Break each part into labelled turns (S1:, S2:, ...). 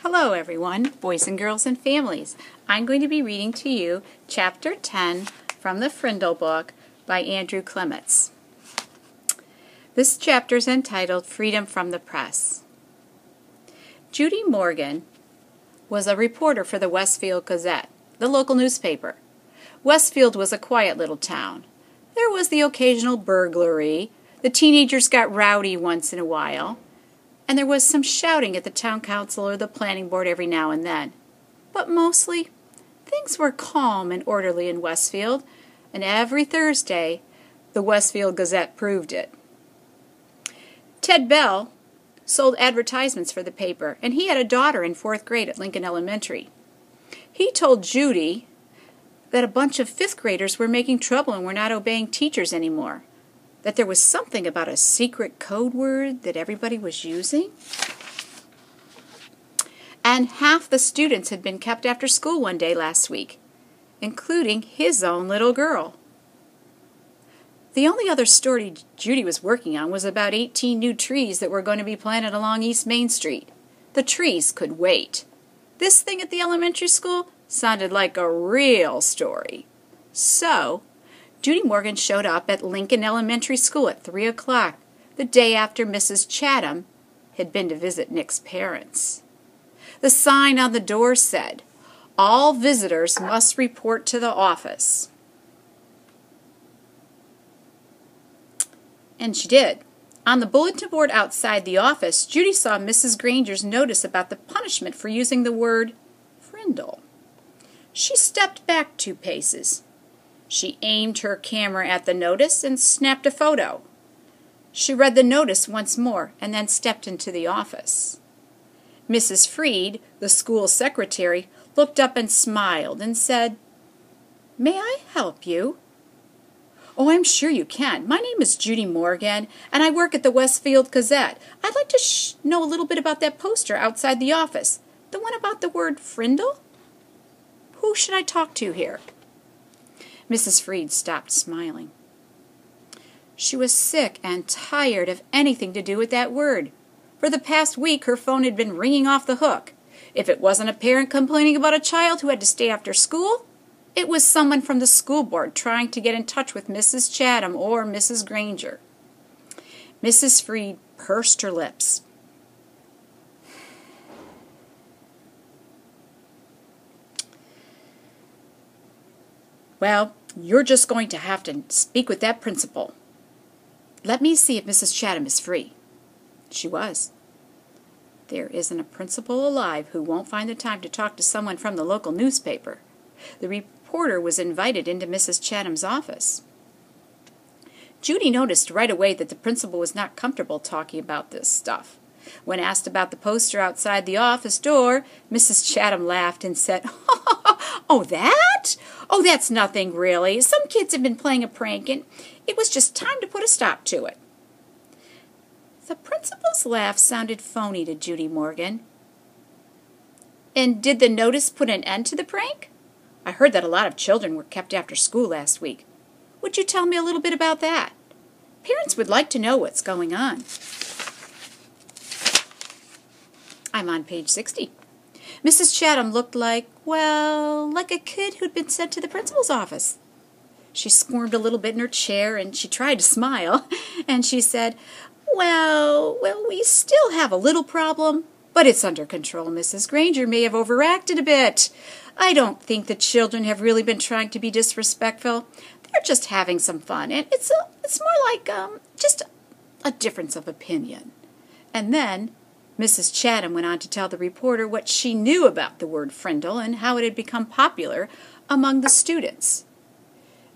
S1: Hello everyone, boys and girls and families. I'm going to be reading to you Chapter 10 from the Frindle book by Andrew Clements. This chapter is entitled Freedom from the Press. Judy Morgan was a reporter for the Westfield Gazette, the local newspaper. Westfield was a quiet little town. There was the occasional burglary, the teenagers got rowdy once in a while, and there was some shouting at the town council or the planning board every now and then. But mostly, things were calm and orderly in Westfield, and every Thursday, the Westfield Gazette proved it. Ted Bell sold advertisements for the paper, and he had a daughter in 4th grade at Lincoln Elementary. He told Judy that a bunch of 5th graders were making trouble and were not obeying teachers anymore, that there was something about a secret code word that everybody was using. And half the students had been kept after school one day last week, including his own little girl. The only other story Judy was working on was about 18 new trees that were going to be planted along East Main Street. The trees could wait. This thing at the elementary school sounded like a real story. So, Judy Morgan showed up at Lincoln Elementary School at 3 o'clock, the day after Mrs. Chatham had been to visit Nick's parents. The sign on the door said, "All visitors must report to the office." And she did. On the bulletin board outside the office, Judy saw Mrs. Granger's notice about the punishment for using the word frindle. She stepped back 2 paces. She aimed her camera at the notice and snapped a photo. She read the notice once more and then stepped into the office. Mrs. Freed, the school secretary, looked up and smiled and said, "May I help you?" "Oh, I'm sure you can. My name is Judy Morgan, and I work at the Westfield Gazette. I'd like to know a little bit about that poster outside the office, the one about the word frindle. Who should I talk to here?" Mrs. Freed stopped smiling. She was sick and tired of anything to do with that word. For the past week, her phone had been ringing off the hook. If it wasn't a parent complaining about a child who had to stay after school, it was someone from the school board trying to get in touch with Mrs. Chatham or Mrs. Granger. Mrs. Freed pursed her lips. "Well, you're just going to have to speak with that principal. Let me see if Mrs. Chatham is free." She was. There isn't a principal alive who won't find the time to talk to someone from the local newspaper. The reporter was invited into Mrs. Chatham's office. Judy noticed right away that the principal was not comfortable talking about this stuff. When asked about the poster outside the office door, Mrs. Chatham laughed and said, "Oh, that? Oh, that's nothing, really. Some kids have been playing a prank, and it was just time to put a stop to it." The principal's laugh sounded phony to Judy Morgan. "And did the notice put an end to the prank? I heard that a lot of children were kept after school last week. Would you tell me a little bit about that? Parents would like to know what's going on." I'm on page 60. Mrs. Chatham looked like a kid who'd been sent to the principal's office. She squirmed a little bit in her chair, and she tried to smile, and she said, Well, we still have a little problem, but it's under control. Mrs. Granger may have overacted a bit. I don't think the children have really been trying to be disrespectful. They're just having some fun, and it's more like just a difference of opinion." And then Mrs. Chatham went on to tell the reporter what she knew about the word frindle and how it had become popular among the students.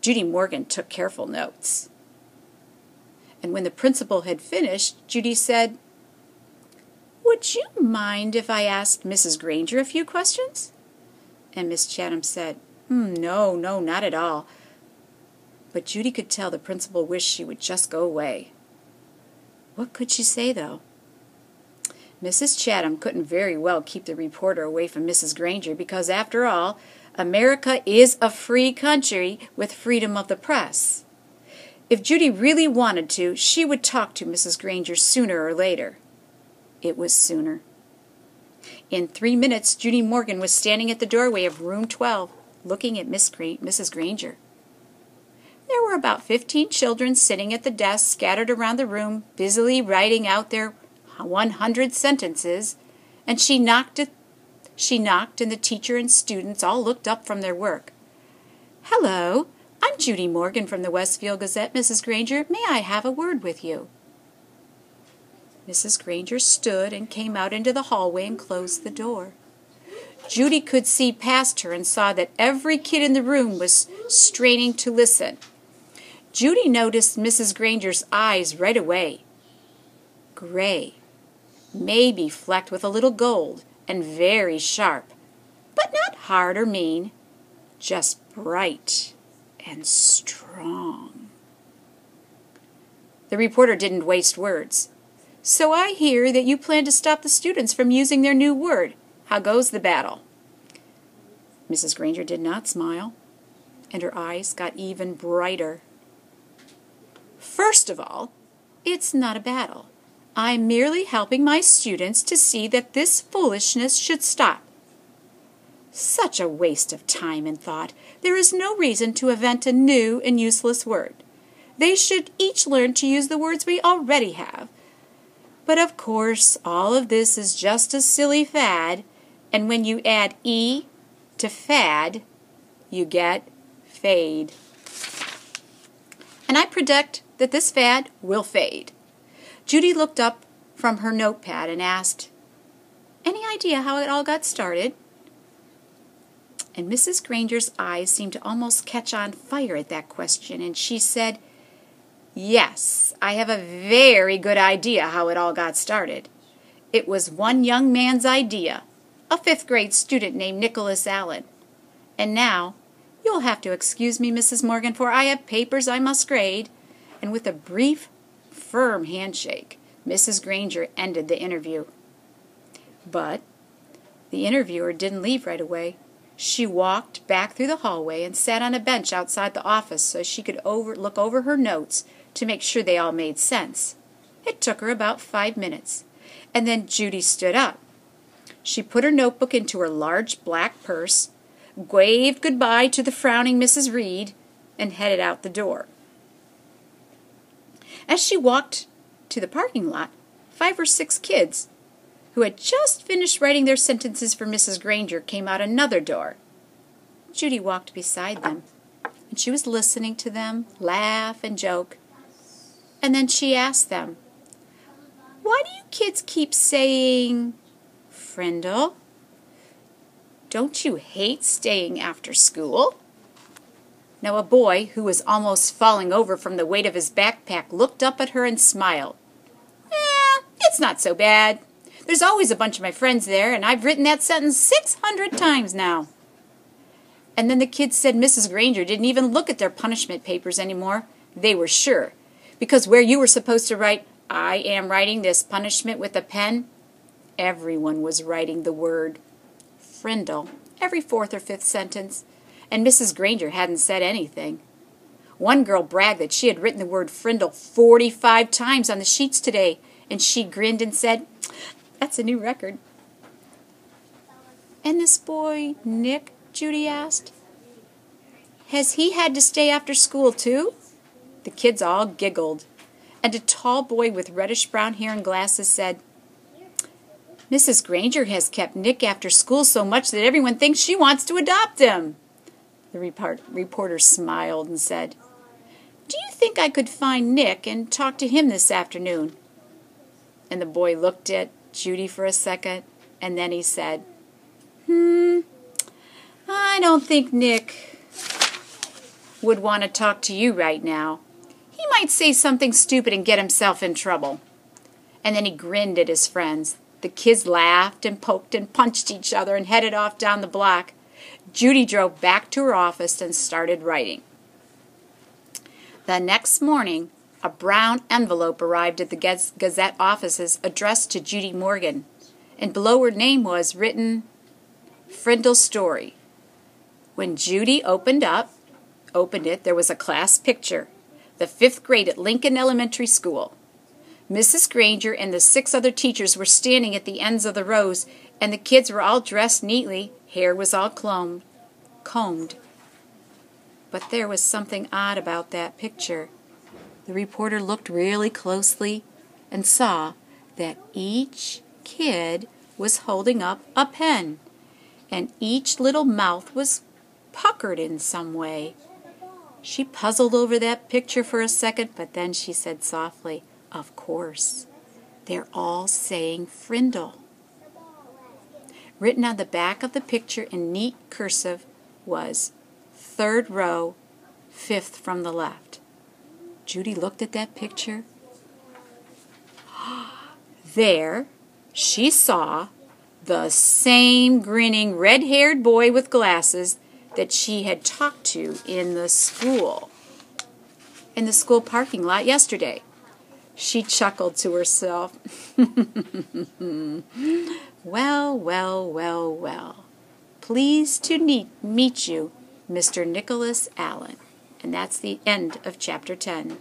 S1: Judy Morgan took careful notes. And when the principal had finished, Judy said, "Would you mind if I asked Mrs. Granger a few questions?" And Miss Chatham said, No, not at all." But Judy could tell the principal wished she would just go away. What could she say, though? Mrs. Chatham couldn't very well keep the reporter away from Mrs. Granger because, after all, America is a free country with freedom of the press. If Judy really wanted to, she would talk to Mrs. Granger sooner or later. It was sooner. In 3 minutes, Judy Morgan was standing at the doorway of room 12, looking at Mrs. Granger. There were about 15 children sitting at the desks scattered around the room, busily writing out their 100 sentences, and she knocked, and the teacher and students all looked up from their work. "Hello, I'm Judy Morgan from the Westfield Gazette, Mrs. Granger. May I have a word with you?" Mrs. Granger stood and came out into the hallway and closed the door. Judy could see past her and saw that every kid in the room was straining to listen. Judy noticed Mrs. Granger's eyes right away. Gray, maybe flecked with a little gold, and very sharp, but not hard or mean, just bright and strong. The reporter didn't waste words. "So I hear that you plan to stop the students from using their new word. How goes the battle?" Mrs. Granger did not smile, and her eyes got even brighter. "First of all, it's not a battle. I'm merely helping my students to see that this foolishness should stop. Such a waste of time and thought. There is no reason to invent a new and useless word. They should each learn to use the words we already have. But of course, all of this is just a silly fad, and when you add E to fad, you get fade. And I predict that this fad will fade." Judy looked up from her notepad and asked, "Any idea how it all got started?" And Mrs. Granger's eyes seemed to almost catch on fire at that question, and she said, "Yes, I have a very good idea how it all got started. It was one young man's idea, a 5th-grade student named Nicholas Allen. And now, you'll have to excuse me, Mrs. Morgan, for I have papers I must grade." And with a brief, firm handshake, Mrs. Granger ended the interview. But the interviewer didn't leave right away. She walked back through the hallway and sat on a bench outside the office so she could look over her notes to make sure they all made sense. It took her about 5 minutes, and then Judy stood up. She put her notebook into her large black purse, waved goodbye to the frowning Mrs. Reed, and headed out the door. As she walked to the parking lot, 5 or 6 kids who had just finished writing their sentences for Mrs. Granger came out another door. Judy walked beside them, and she was listening to them laugh and joke. And then she asked them, "Why do you kids keep saying Frindle? Don't you hate staying after school?" Now a boy who was almost falling over from the weight of his backpack looked up at her and smiled. It's not so bad. There's always a bunch of my friends there, and I've written that sentence 600 times now." And then the kids said Mrs. Granger didn't even look at their punishment papers anymore. They were sure, because where you were supposed to write, "I am writing this punishment with a pen," everyone was writing the word Frindle every 4th or 5th sentence, and Mrs. Granger hadn't said anything. One girl bragged that she had written the word Frindle 45 times on the sheets today, and she grinned and said, "That's a new record." "And this boy, Nick," Judy asked, "has he had to stay after school too?" The kids all giggled, and a tall boy with reddish-brown hair and glasses said, "Mrs. Granger has kept Nick after school so much that everyone thinks she wants to adopt him." The reporter smiled and said, "Do you think I could find Nick and talk to him this afternoon?" And the boy looked at Judy for a second, and then he said, "I don't think Nick would want to talk to you right now. He might say something stupid and get himself in trouble." And then he grinned at his friends. The kids laughed and poked and punched each other and headed off down the block. Judy drove back to her office and started writing. The next morning, a brown envelope arrived at the Gazette offices addressed to Judy Morgan, and below her name was written, "Frindle Story." When Judy opened it, there was a class picture, the 5th grade at Lincoln Elementary School. Mrs. Granger and the 6 other teachers were standing at the ends of the rows, and the kids were all dressed neatly. Hair was all combed. But there was something odd about that picture. The reporter looked really closely and saw that each kid was holding up a pen, and each little mouth was puckered in some way. She puzzled over that picture for a second, but then she said softly, "Of course, they're all saying Frindle." Written on the back of the picture in neat cursive was 3rd row, 5th from the left. Judy looked at that picture. There she saw the same grinning red-haired boy with glasses that she had talked to in the school parking lot yesterday. She chuckled to herself. Well. Pleased to meet you, Mr. Nicholas Allen. And that's the end of Chapter 10.